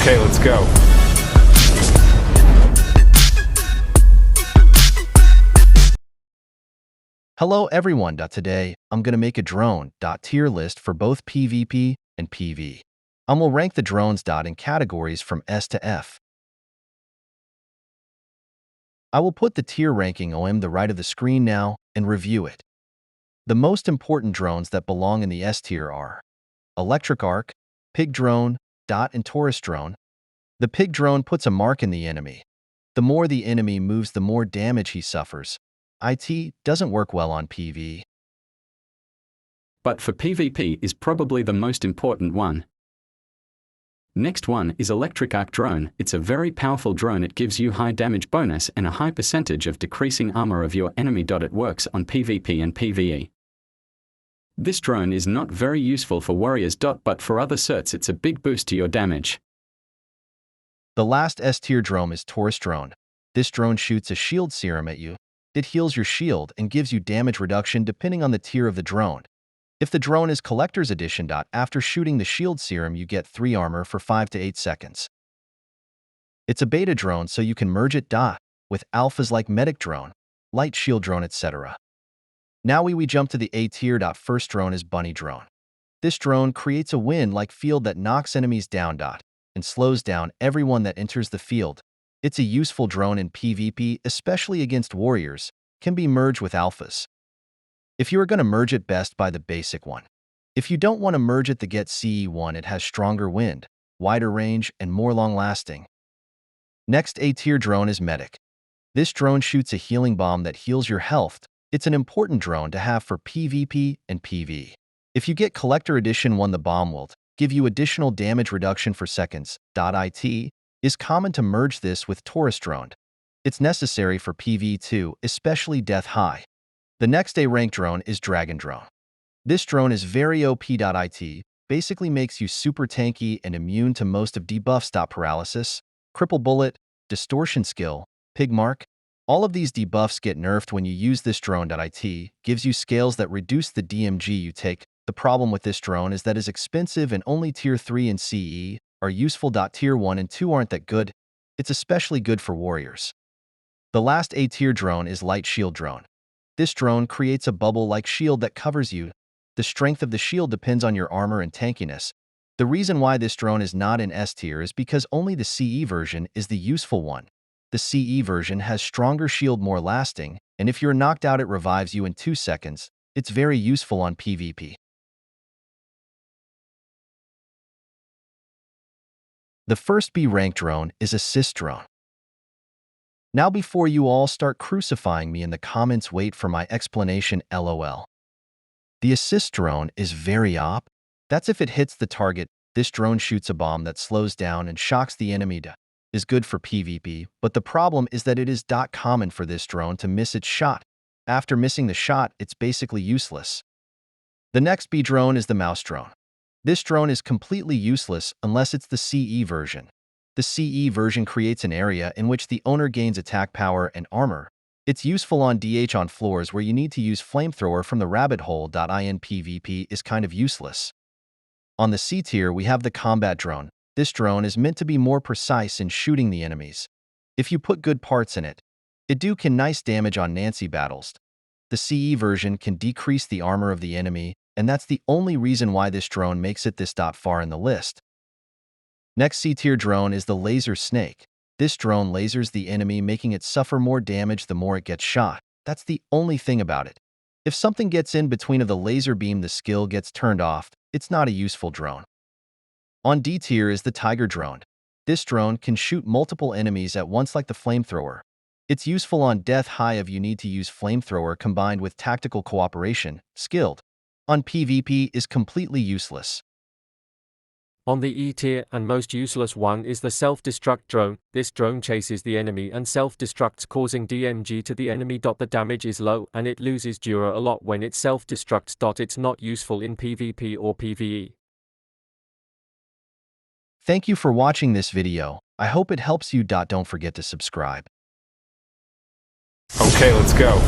Okay, let's go. Hello everyone. Today, I'm going to make a drone tier list for both PvP and PvE. I will rank the drones in categories from S to F. I will put the tier ranking on the right of the screen now and review it. The most important drones that belong in the S tier are Electric Arc, Pig Drone, and Tourist Drone. The Pig Drone puts a mark in the enemy. The more the enemy moves, the more damage he suffers. It doesn't work well on PvE. But for PvP is probably the most important one. Next one is Electric Arc Drone. It's a very powerful drone. It gives you high damage bonus and a high percentage of decreasing armor of your enemy. It works on PvP and PvE. This drone is not very useful for warriors. But for other certs it's a big boost to your damage. The last S tier drone is Tourist Drone. This drone shoots a shield serum at you. It heals your shield and gives you damage reduction depending on the tier of the drone. If the drone is Collector's Edition, after shooting the shield serum you get 3 armor for 5 to 8 seconds. It's a beta drone, so you can merge it with alphas like Medic Drone, Light Shield Drone, etc. Now we jump to the A tier. First drone is Bunny Drone. This drone creates a wind-like field that knocks enemies down and slows down everyone that enters the field. It's a useful drone in PvP, especially against warriors, can be merged with alphas. If you are going to merge it, best buy the basic one. If you don't want to merge it, the Get CE one, it has stronger wind, wider range, and more long-lasting. Next A tier drone is Medic. This drone shoots a healing bomb that heals your health. It's an important drone to have for PvP and PvE. If you get Collector Edition 1, the bomb will give you additional damage reduction for seconds. It is common to merge this with Tourist Drone. It's necessary for PvE too, especially Death High. The next A rank drone is Dragon Drone. This drone is very OP. It basically makes you super tanky and immune to most of debuffs. Paralysis, Cripple Bullet, Distortion Skill, Pig Mark. All of these debuffs get nerfed when you use this drone. It gives you scales that reduce the DMG you take. The problem with this drone is that it's expensive and only tier 3 and CE are useful. Tier 1 and 2 aren't that good. It's especially good for warriors. The last A tier drone is Light Shield Drone. This drone creates a bubble-like shield that covers you. The strength of the shield depends on your armor and tankiness. The reason why this drone is not in S tier is because only the CE version is the useful one. The CE version has stronger shield, more lasting, and if you're knocked out it revives you in 2 seconds. It's very useful on PvP. The first B rank drone is Assist Drone. Now before you all start crucifying me in the comments, wait for my explanation, LOL. The Assist Drone is very OP. That's if it hits the target. This drone shoots a bomb that slows down and shocks the enemy. Is good for PvP, but the problem is that it is common for this drone to miss its shot. After missing the shot, it's basically useless. The next B drone is the Mouse Drone. This drone is completely useless unless it's the CE version. The CE version creates an area in which the owner gains attack power and armor. It's useful on on floors where you need to use flamethrower from the rabbit hole. In PvP is kind of useless. On the C tier we have the Combat Drone. This drone is meant to be more precise in shooting the enemies. If you put good parts in it, can nice damage on Nancy battles. The CE version can decrease the armor of the enemy, and that's the only reason why this drone makes it this far in the list. Next C tier drone is the Laser Snake. This drone lasers the enemy, making it suffer more damage the more it gets shot. That's the only thing about it. If something gets in between of the laser beam, the skill gets turned off. It's not a useful drone. On D tier is the Tiger Drone. This drone can shoot multiple enemies at once like the flamethrower. It's useful on Death High if you need to use flamethrower combined with tactical cooperation, skilled. On PvP is completely useless. On the E tier and most useless one is the Self-Destruct Drone. This drone chases the enemy and self-destructs, causing DMG to the enemy. The damage is low and it loses Dura a lot when it self-destructs. It's not useful in PvP or PvE. Thank you for watching this video. I hope it helps you. Don't forget to subscribe. Okay, let's go.